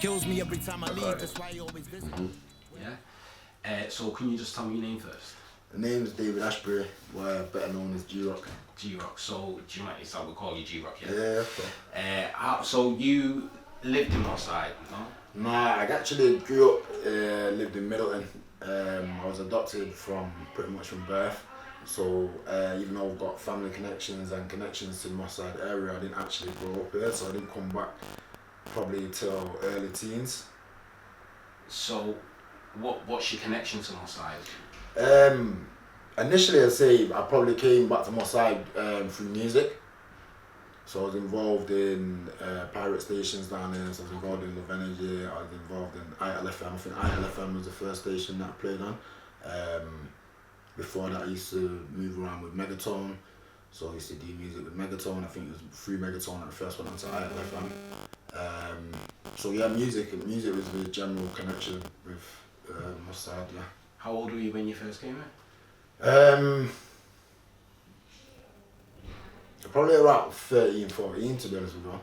kills me every time I leave. That's why he always visits. Yeah. So can you just tell me your name first? The name is David Ashbury, better known as G Rok. G Rok. So do you mind if we call you G Rok? Yeah. So you lived in what side? No. Nah, I actually grew up, lived in Middleton. I was adopted pretty much from birth. So even though I've got family connections and connections to the Moss Side area, I didn't actually grow up here, so I didn't come back probably till early teens. So what's your connection to Moss Side? Initially I'd say I probably came back to Moss Side through music. So I was involved in pirate stations down there, so I was involved in Love Energy, I was involved in ILFM. I think ILFM was the first station that I played on. Before that I used to move around with Megatone, so I used to do music with Megatone. I think it was through Megatone that I first went on to ILFM. So yeah, music was the general connection with Moss Side, yeah. How old were you when you first came here? Probably about 13, 14 to be honest with you.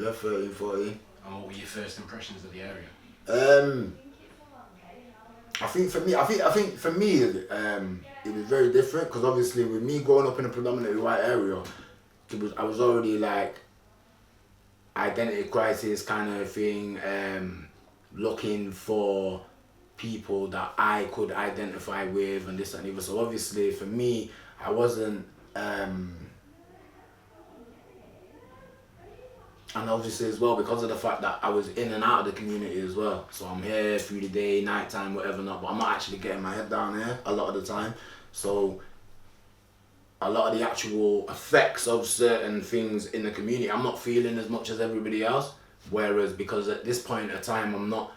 Yeah, 13, 14. And what were your first impressions of the area? I think for me, it was very different because obviously with me growing up in a predominantly white area, I was already like identity crisis kind of thing, looking for people that I could identify with and this and the other. So obviously for me, I wasn't. And obviously as well because of the fact that I was in and out of the community as well. So I'm here through the day, night time, whatever not, but I'm not actually getting my head down here a lot of the time. So a lot of the actual effects of certain things in the community, I'm not feeling as much as everybody else. Whereas because at this point in time, I'm not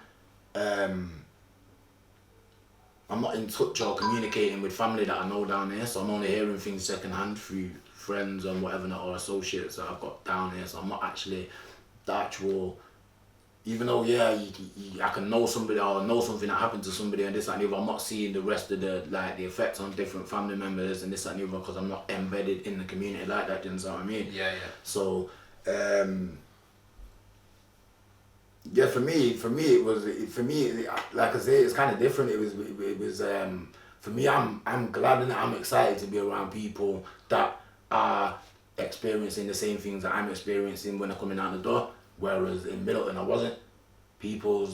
in touch or communicating with family that I know down here, so I'm only hearing things secondhand through friends and whatever not, or associates that I've got down here, so I'm not actually the actual, even though I can know somebody or know something that happened to somebody and this and the other, I'm not seeing the rest of the effects on different family members and this and the other because I'm not embedded in the community like that, do you understand what I mean? Yeah. So, yeah, for me, like I say, it's kind of different. It was for me. I'm glad and I'm excited to be around people that are experiencing the same things that I'm experiencing when they're coming out the door. Whereas in Middleton, I wasn't. People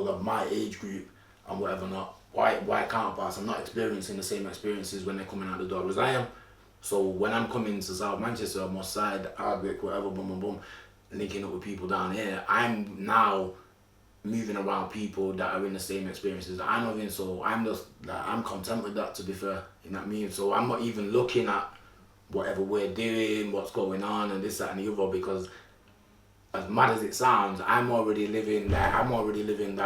of my age group and whatever not, white counterparts, I'm not experiencing the same experiences when they're coming out the door as I am. So when I'm coming to South Manchester, Moss Side, Ardwick, whatever, boom, linking up with people down here, I'm now moving around people that are in the same experiences that I'm having, so I'm just like, I'm content with that, to be fair, you know what I mean? So I'm not even looking at whatever we're doing, what's going on and this, that and the other, because as mad as it sounds, I'm already living that I'm already getting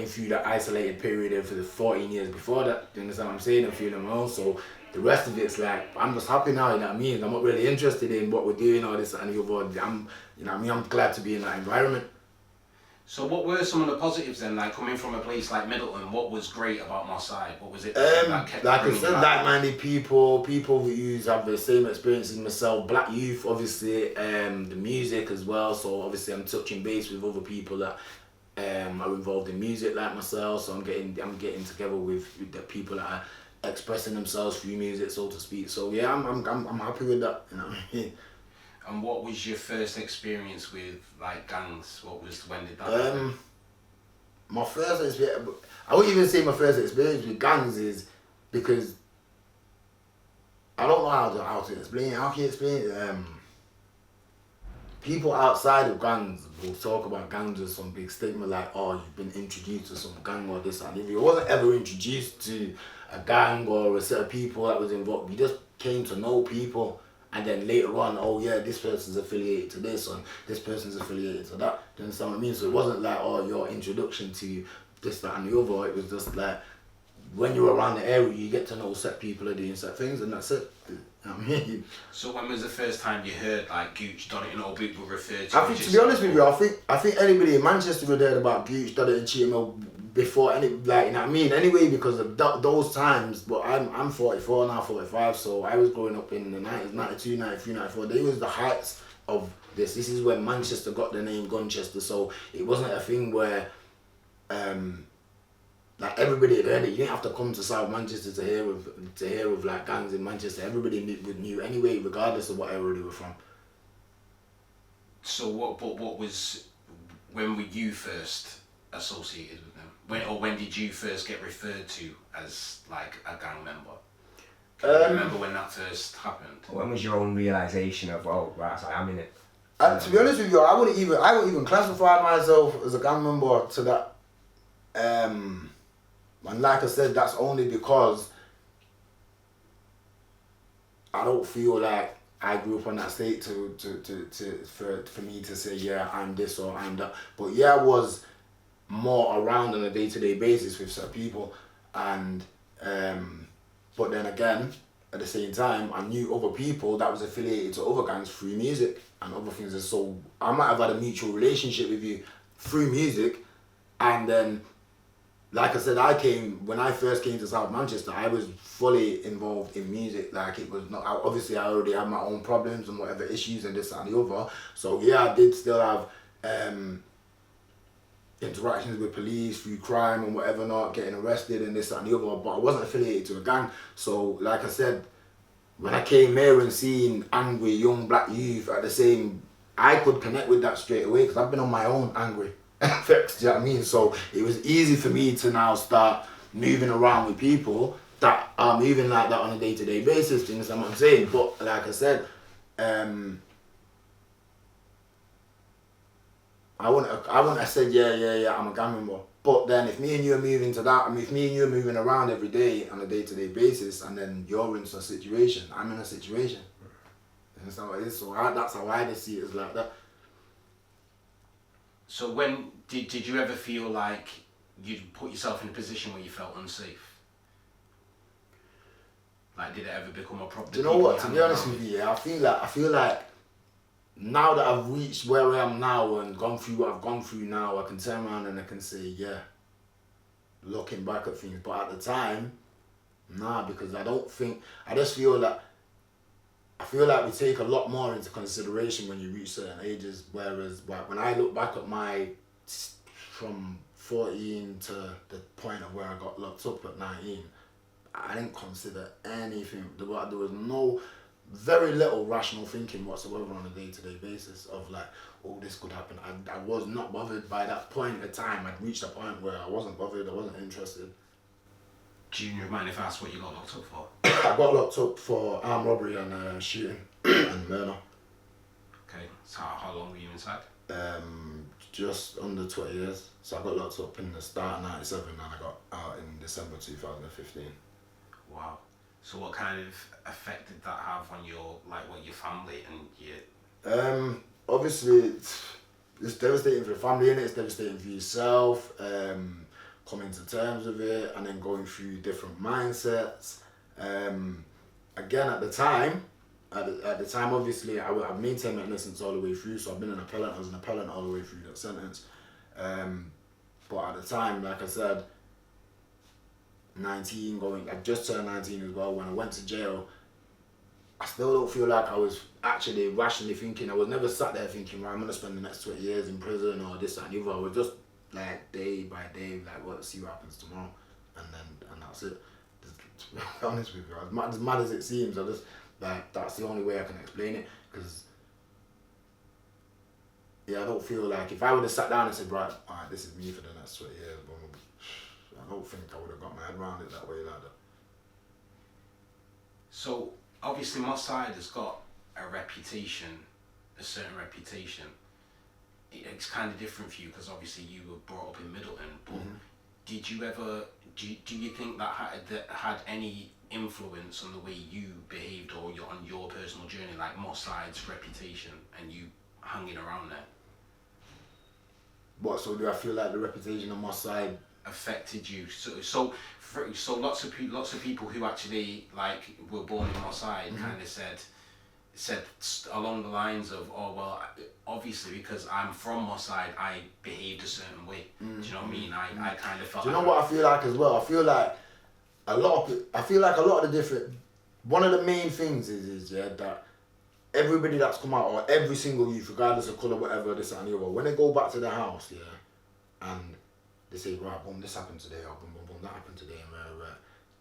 through that isolated period for the 14 years before that, you understand what I'm saying? I'm feeling my own, so the rest of it's like, I'm just happy now, you know what I mean? I'm not really interested in what we're doing or this and the other. I'm glad to be in that environment. So what were some of the positives then, like coming from a place like Middleton, what was great about Moss Side? What was it that kept like I said, like-minded people who have the same experiences as myself, black youth, obviously, the music as well, so obviously I'm touching base with other people that are involved in music like myself, so I'm getting together with the people that are expressing themselves through music, so to speak. So yeah, I'm happy with that, you know what I mean? And what was your first experience with like gangs? When did that happen? My first experience, I wouldn't even say my first experience with gangs is because I don't know how to explain it. How can you explain it? People outside of gangs will talk about gangs as some big statement like, oh, you've been introduced to some gang or this and that. If you wasn't ever introduced to a gang or a set of people that was involved, you just came to know people, and then later on, oh yeah, this person's affiliated to this and this person's affiliated to that. Do you understand what I mean? So it wasn't like, oh, your introduction to this, that and the other. It was just like, when you're around the area, you get to know set people are doing set things, and that's it. You know what I mean? So when was the first time you heard like Gooch, Donington or people referred to? I think, to be honest with you, I think anybody in Manchester would have heard about Gooch, Donington, Cheetham before any, like, you know what I mean? Anyway, because of those times. But I'm 44 now, 45, so I was growing up in the 90s, 92, 93, 94. They was the heights of this. This is when Manchester got the name Gunchester. So it wasn't a thing where like everybody had heard it. You didn't have to come to South Manchester to hear of like gangs in Manchester. Everybody knew anyway, regardless of what area they were from. So what was, when were you first associated with them? When did you first get referred to as like a gang member? Can you remember when that first happened? When was your own realisation of, oh, right, I'm in it? To be honest with you, I wouldn't even classify myself as a gang member to that. And like I said, that's only because I don't feel like I grew up on that state for me to say, yeah, I'm this or I'm that. But yeah, I was more around on a day-to-day basis with certain people, and but then again, at the same time, I knew other people that was affiliated to other gangs through music and other things. And so I might have had a mutual relationship with you through music, and then, like I said, when I first came to South Manchester, I was fully involved in music. Like, it was not, obviously I already had my own problems and whatever issues and this and the other. So yeah, I did still have interactions with police through crime and whatever not, getting arrested and this and the other, but I wasn't affiliated to a gang. So like I said, when I came here and seeing angry young black youth at the same, I could connect with that straight away because I've been on my own angry effects, do you know what I mean? So it was easy for me to now start moving around with people that are moving like that on a day-to-day basis, do you understand what I'm saying? But like I said, I wouldn't have said, yeah, I'm a gang member. But then if me and you are moving to that, if me and you are moving around every day on a day-to-day basis, and then you're in a situation, I'm in a situation. You understand what it is? So that's how I just see it, as like that. So when, did you ever feel like you'd put yourself in a position where you felt unsafe? Like, did it ever become a problem? Do you know what, to be honest with you, I feel like now that I've reached where I am now and gone through what I've gone through now, I can turn around and I can say, yeah, looking back at things. But at the time, nah, because I just feel like we take a lot more into consideration when you reach certain ages. Whereas when I look back at from 14 to the point of where I got locked up at 19, I didn't consider anything. There was very little rational thinking whatsoever on a day-to-day basis of like, oh, this could happen. I was not bothered by that point in time. I'd reached a point where I wasn't bothered, I wasn't interested. Do you mind if I ask what you got locked up for? I got locked up for armed robbery and shooting and murder. Okay, so how long were you inside? Just under 20 years. So I got locked up in the start of 97 and I got out in December 2015. Wow. So what kind of effect did that have on your family and your... Obviously it's devastating for the family, innit? It's devastating for yourself, coming to terms with it and then going through different mindsets. Again, at the time, obviously I've maintained my innocence all the way through, so I've been an appellant, I was an appellant all the way through that sentence. But at the time, like I said, 19 I just turned 19 as well. When I went to jail, I still don't feel like I was actually rationally thinking. I was never sat there thinking, right, I'm gonna spend the next 20 years in prison or this and the other. I was just like day by day, like, well, see what happens tomorrow, and that's it. To be honest with you, as mad as it seems, I just like, that's the only way I can explain it. Because yeah, I don't feel like if I would have sat down and said, right, alright, this is me for the next 20 years, I don't think I would have got my head around it that way like that. So obviously Moss Side has got a certain reputation. It's kind of different for you because obviously you were brought up in Middleton, but did you ever, do you think that had any influence on the way you behaved or on your personal journey, like Moss Side's reputation and you hanging around there? What, so do I feel like the reputation of Moss Side affected you? So lots of people who actually like were born in Moss Side kind of said along the lines of, oh well, obviously because I'm from Moss Side, I behaved a certain way. Do you know what I mean? I kind of felt. Do you know what I feel like as well? I feel like a lot of the different. One of the main things is that everybody that's come out, or every single youth, regardless of colour, whatever, this and the other, when they go back to their house, yeah, and they say, right, boom, this happened today, or boom, boom, boom, that happened today,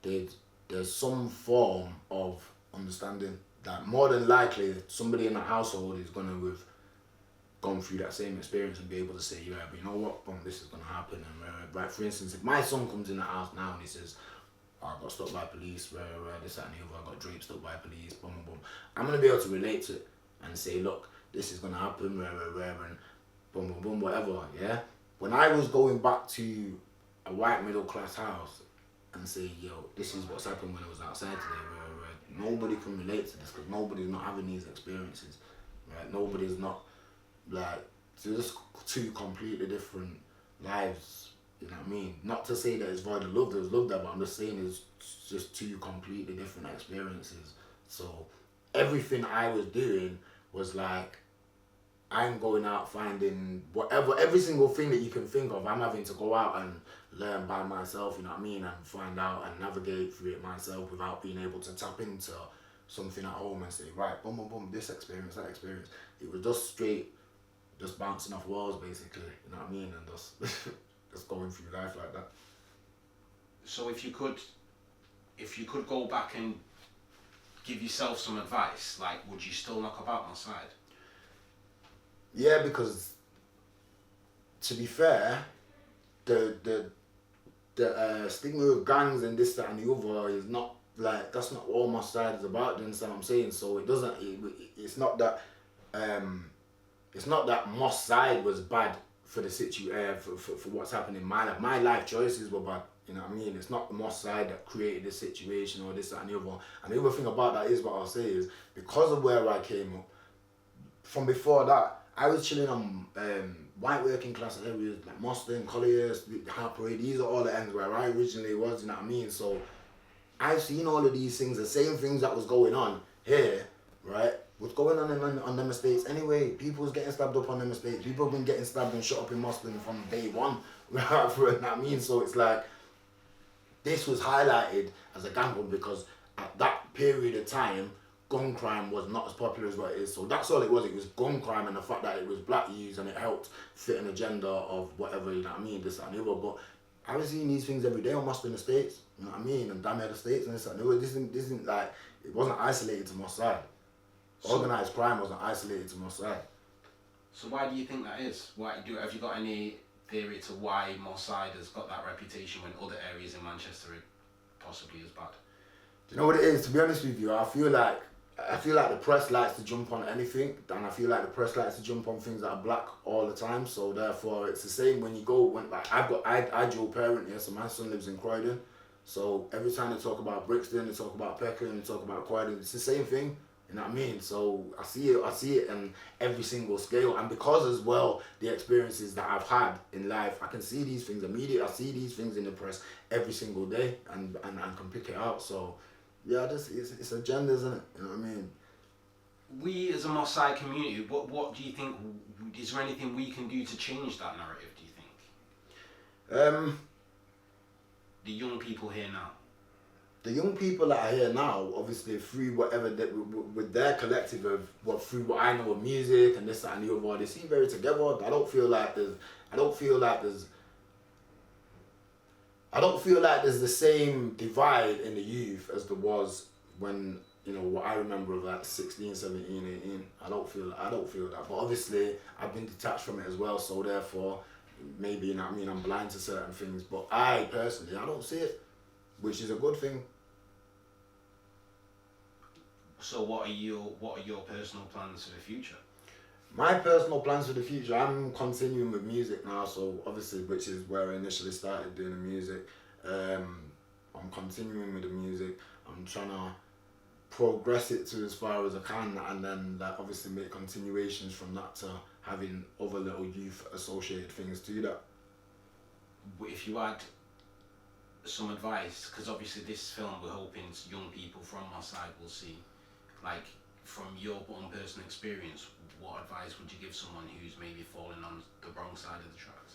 and there's some form of understanding that more than likely somebody in the household is gonna have gone through that same experience and be able to say, yeah, but you know what, boom, this is gonna happen, and right, for instance, if my son comes in the house now and he says, I got stopped by police, this, that, and the other, I got draped up by police, boom, boom, boom. I'm going to be able to relate to it and say, look, this is going to happen, and boom, boom, boom, whatever, yeah? When I was going back to a white middle class house and say, yo, this is what's happened when I was outside today, nobody can relate to this because nobody's not having these experiences, right? Nobody's not, like, so just two completely different lives. You know what I mean? Not to say that it's void of love, there's love there, but I'm just saying it's just two completely different experiences. So everything I was doing was like, I'm going out finding whatever, every single thing that you can think of, I'm having to go out and learn by myself, you know what I mean? And find out and navigate through it myself without being able to tap into something at home and say, right, boom, boom, boom, this experience, that experience. It was just straight, just bouncing off walls basically, you know what I mean? And just... just going through life like that. So if you could go back and give yourself some advice, like, would you still knock about my side? Yeah, because to be fair, the stigma of gangs and this, that, and the other is not like, that's not all my side is about. Do you understand what I'm saying? So it doesn't. It's not that. It's not that Moss side was bad for the for what's happening in my life. My life choices were bad, you know what I mean? It's not the Moss side that created this situation or this, that, and the other. And the other thing about that is, what I'll say is, because of where I came up, from before that, I was chilling on white working class areas like Moston, Colliers, Harper, these are all the ends where I originally was, you know what I mean? So I've seen all of these things, the same things that was going on here, right? What's going on them estates anyway? People was getting stabbed up on them estates. People have been getting stabbed and shot up in Moston from day one. You know what I mean? So it's like, this was highlighted as a gang one because at that period of time, gun crime was not as popular as what it is. So that's all it was. It was gun crime and the fact that it was black youths and it helped fit an agenda of whatever, you know what I mean? This, that, and the other. But I was seeing these things every day on Moston estates, you know what I mean? And Damn estates and this, that, and the other. This isn't like, it wasn't isolated to Moss side. Organised crime wasn't isolated to Moss side. So why do you think that is? Have you got any theory to why Moss side has got that reputation when other areas in Manchester are possibly as bad? Do you know what it is? To be honest with you, I feel like the press likes to jump on anything, and I feel like the press likes to jump on things that are black all the time. So therefore, it's the same when you go. I dual parent here, so my son lives in Croydon. So every time they talk about Brixton, they talk about Peckham, they talk about Croydon. It's the same thing. You know what I mean? So I see it in every single scale, and because as well the experiences that I've had in life, I can see these things immediately. I see these things in the press every single day, and can pick it out. So yeah, it's agenda, isn't it? You know what I mean? We as a Moss side community, what do you think? Is there anything we can do to change that narrative? Do you think? The young people here now. The young people that are here now, obviously through whatever with their collective of through what I know of music and this, that, and the other, they seem very together. I don't feel like there's the same divide in the youth as there was when, you know, what I remember of like 16, 17, 18. I don't feel that. But obviously I've been detached from it as well, so therefore maybe, you know what I mean, I'm blind to certain things. But I personally, I don't see it, which is a good thing. So what are your personal plans for the future? My personal plans for the future, I'm continuing with music now, so obviously, which is where I initially started doing the music. I'm continuing with the music. I'm trying to progress it to as far as I can, and then like, obviously make continuations from that to having other little youth associated things to that. If you had some advice, because obviously this film we're hoping young people from our side will see, like from your own personal experience, what advice would you give someone who's maybe falling on the wrong side of the tracks?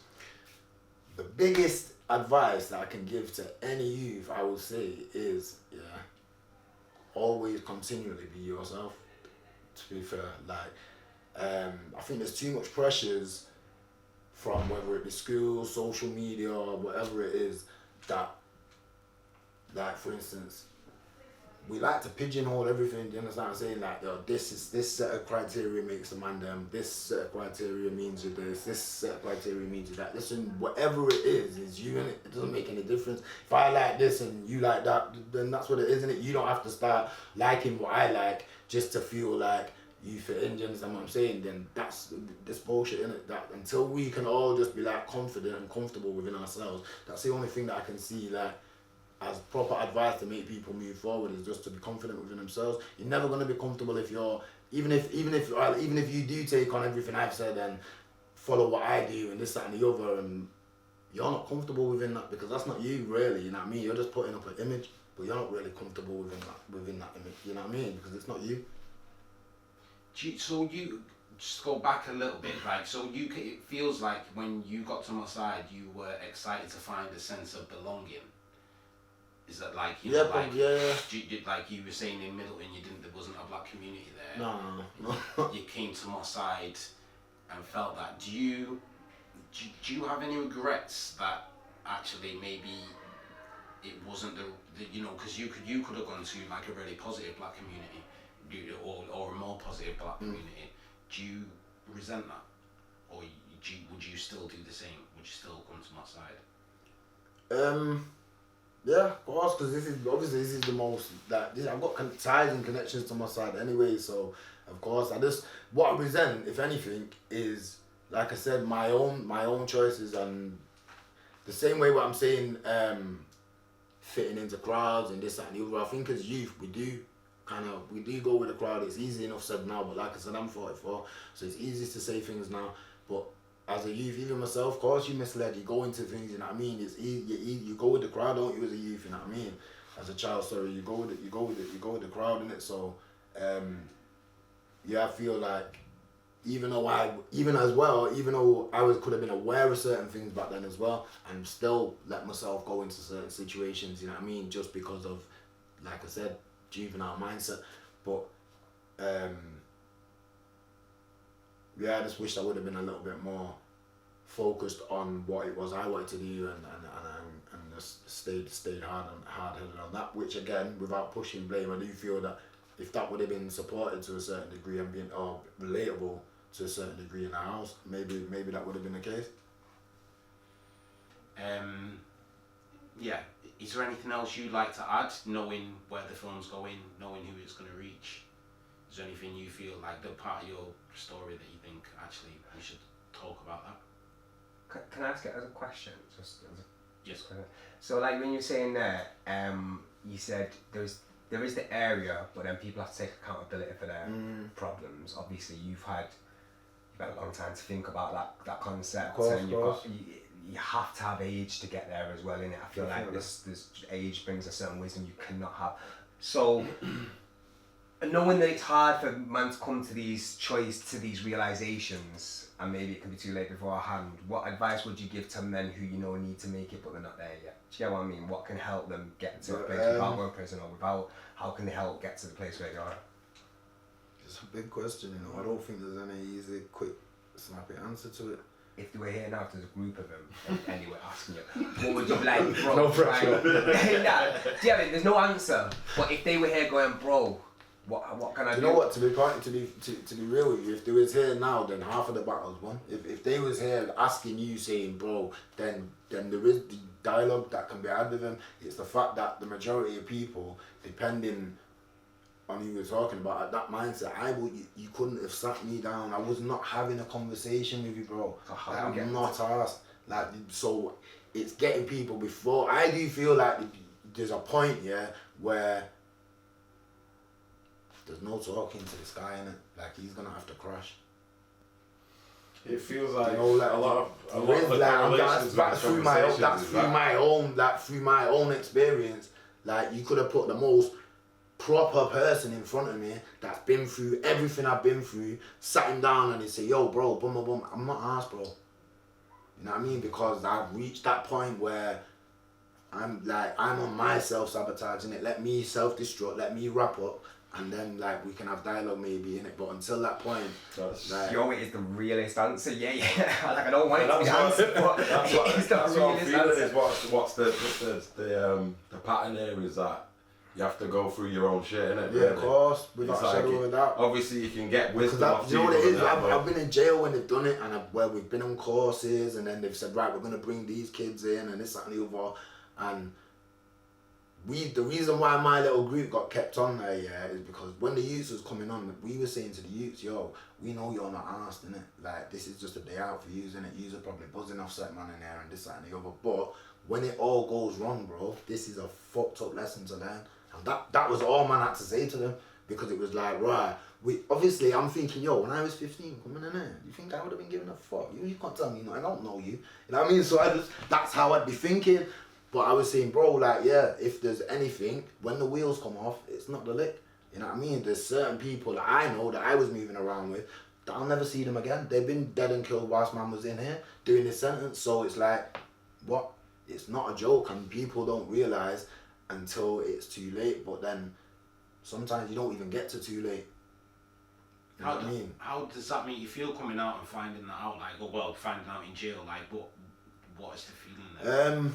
The biggest advice that I can give to any youth, I will say, is always continually be yourself. to be fair. Like, I think there's too much pressures from whether it be school, social media, or whatever it is, that, like, for instance, we like to pigeonhole everything. Do you understand what I'm saying? Like, yo, this set of criteria makes a man them. This set of criteria means you're this. This set of criteria means you're that. Listen, whatever it is you, and it doesn't make any difference. If I like this and you like that, then that's what it is, isn't it? You don't have to start liking what I like just to feel like you fit in. Do you understand what I'm saying? Then that's this bullshit, innit? That until we can all just be like confident and comfortable within ourselves, that's the only thing that I can see like as proper advice to make people move forward, is just to be confident within themselves. You're never gonna be comfortable if you're even if you do take on everything I've said and follow what I do and this, that and the other, and you're not comfortable within that, because that's not you really, you know what I mean? You're just putting up an image, but you're not really comfortable within that image, you know what I mean? Because it's not you. So you just go back a little bit, right? So it feels like when you got to my side, you were excited to find a sense of belonging. Is that like, you know, like, like you were saying in Middleton, there wasn't a black community there. No. You came to my side and felt that. Do you have any regrets that actually maybe it wasn't the you know, because you could have gone to like a really positive black community, or a more positive black community. Do you resent that, or would you still do the same? Would you still come to my side? Yeah, of course, because this is the most that I've got ties and connections to my side anyway. So of course, what I resent, if anything, is, like I said, my own choices, and the same way what I'm saying, fitting into crowds and this, that and the other. I think as youth we do go with the crowd. It's easy enough said now, but like I said, I'm 44, so it's easy to say things now. But as a youth, even myself, of course you misled, you go into things, you know what I mean? It's easy, you go with the crowd, don't you, as a youth, you know what I mean? As a child, sorry, you go with the crowd, innit? So, yeah, I feel like, even though I could have been aware of certain things back then as well, and still let myself go into certain situations, you know what I mean? Just because of, like I said, juvenile mindset. But, yeah, I just wish I would have been a little bit more focused on what it was I wanted to do, and just stayed hard-headed on that, which again, without pushing blame, I do feel that if that would have been supported to a certain degree and being relatable to a certain degree in the house, maybe that would have been the case. Yeah, is there anything else you'd like to add, knowing where the film's going, knowing who it's going to reach? Is there anything you feel like the part of your story that you think actually we should talk about that? Can I ask it as a question? Yes. So like when you're saying there, you said there is the area, but then people have to take accountability for their problems. Obviously, you've had a long time to think about that concept, and you have to have age to get there as well, innit? I feel like this age brings a certain wisdom you cannot have. So, knowing that it's hard for man to come to these realizations, and maybe it can be too late beforehand, what advice would you give to men who need to make it but they're not there yet? Do you get what I mean? What can help them get to a place without going to prison, or how can they help get to the place where they are? It's a big question, I don't think there's any easy, quick, snappy answer to it. If they were here now, if there's a group of them, anyway, asking you, what would you be like, bro? No pressure. There's no answer. But if they were here going, bro, what can I do? You know what? To be real with you, if they was here now, then half of the battle's won. If they was here asking you, saying, bro, then there is the dialogue that can be had with them. It's the fact that the majority of people, depending on who you're talking about, at that mindset, you couldn't have sat me down. I was not having a conversation with you, bro. I'm not asked. So it's getting people before. I do feel like there's a point, where there's no talking to this guy, innit? Like, he's gonna have to crash. It feels like, a lot of that's through my own experience. Like, you could have put the most proper person in front of me that's been through everything I've been through, sat him down and he say, yo, bro, boom, boom, boom. I'm not asked, bro. You know what I mean? Because I've reached that point where I'm on my self-sabotaging it. Let me self-destruct, let me wrap up, and then like we can have dialogue maybe in it. But until that point, like, yo, it is the realest answer. Yeah. Like I don't want it to be the answer, but it is the realest answer. What's the pattern here is that you have to go through your own shit, innit? Yeah, really? of course. Without a shadow of a doubt. Obviously, you can get wisdom off you know what it is? that, I've been in jail when they've done it, and we've been on courses, and then they've said, right, we're gonna bring these kids in, and this, that, and the other, and the reason why my little group got kept on there, yeah, is because when the youths was coming on, we were saying to the youths, yo, we know you're not arsed, innit? Like, this is just a day out for yous, innit? Yous are probably buzzing off set man in there and this, that, and the other, but when it all goes wrong, bro, this is a fucked up lesson to learn. And that was all man had to say to them, because it was like, right, obviously I'm thinking, yo, when I was 15 coming in there, you think I would have been giving a fuck? You can't tell me, I don't know you. You know what I mean? So that's how I'd be thinking. But I was saying, bro, like, yeah, if there's anything, when the wheels come off, it's not the lick. You know what I mean? There's certain people that I know that I was moving around with, that I'll never see them again. They've been dead and killed whilst man was in here doing this sentence. So it's like, what? It's not a joke, and people don't realise until it's too late. But then sometimes you don't even get to too late. You know what I mean? How does that make you feel coming out and finding that out? Like, finding out in jail. Like, what is the feeling there?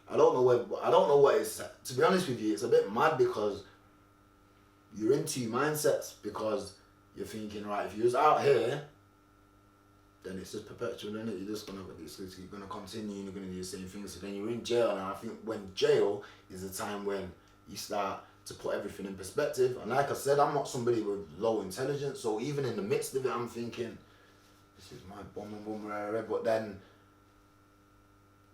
I don't know what it's. To be honest with you, it's a bit mad because you're in two mindsets, because you're thinking, right, if you was out here, then it's just perpetual, isn't it? You're gonna continue, you're gonna do the same thing. So then you're in jail, and I think when jail is the time when you start to put everything in perspective. And like I said, I'm not somebody with low intelligence, so even in the midst of it, I'm thinking, this is my but then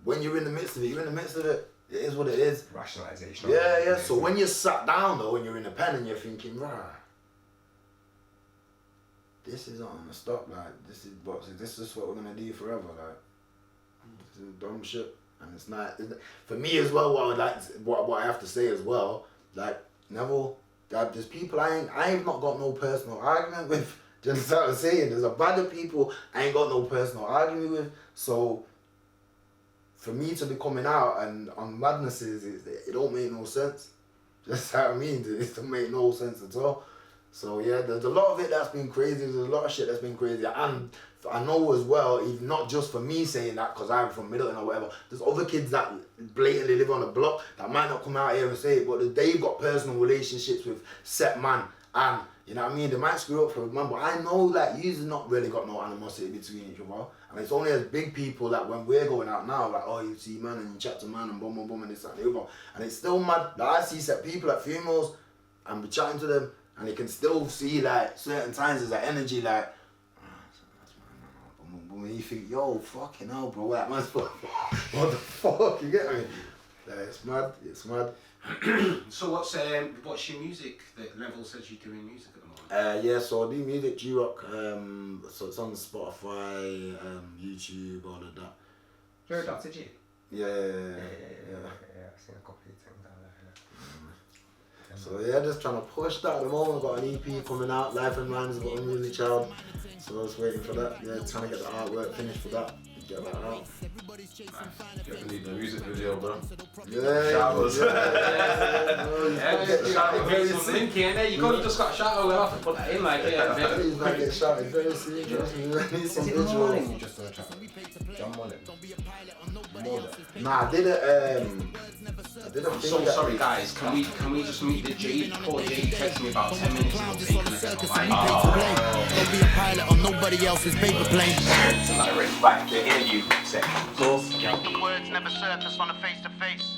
when you're in the midst of it, it is what it is. Rationalisation. Yeah. So when you're sat down though, when you're in a pen and you're thinking, right, this is not gonna stop. Like, this is what we're gonna do forever. Like, this is dumb shit, and it's not. For me as well, what I have to say as well, like, Neville, there's people I've not got no personal argument with. Just what I'm saying. There's a band of people I ain't got no personal argument with. So for me to be coming out and on madnesses, it don't make no sense. Just what I mean. It don't make no sense at all. So yeah, there's a lot of it that's been crazy. There's a lot of shit that's been crazy. And I know as well, even not just for me saying that because I'm from Middleton or whatever, there's other kids that blatantly live on the block that might not come out here and say it, but they've got personal relationships with set man. And you know what I mean? They might screw up for a man, but I know that you've not really got no animosity between each other. And it's only as big people that when we're going out now, like, oh, you see man and you chat to man and boom, boom, boom, and this, that, and the other. And it's still mad that I see set people at funerals and be chatting to them, and they can still see, like, certain times there's that energy, like, and you think, yo, fucking hell, bro, that man's what the fuck, you get me? Like, it's mad. So what's your music that Neville says you're doing music at the moment? Yeah, so I do music, G Rok, so it's on Spotify, YouTube, all of that. You're a Dr. G? Yeah. I've seen a couple of things out there. So yeah, just trying to push that at the moment. Got an EP coming out, Life and Rhymes, got a music child. So I was waiting for that. Yeah, trying to get the artwork finished for that. Get that out. You need the music video, bro. Showers. You just got a shout out off and put that in, like, yeah. Please might get shouted very soon. Need some visuals. You just done a track with John Mullen. Nah, I did a I'm so sorry, guys. Can we just meet the J? Poor J texted me about 10 minutes ago taking a second. Don't be a pilot on nobody else's paper plane. Right, to hear you say. Words never surface on a face-to-face.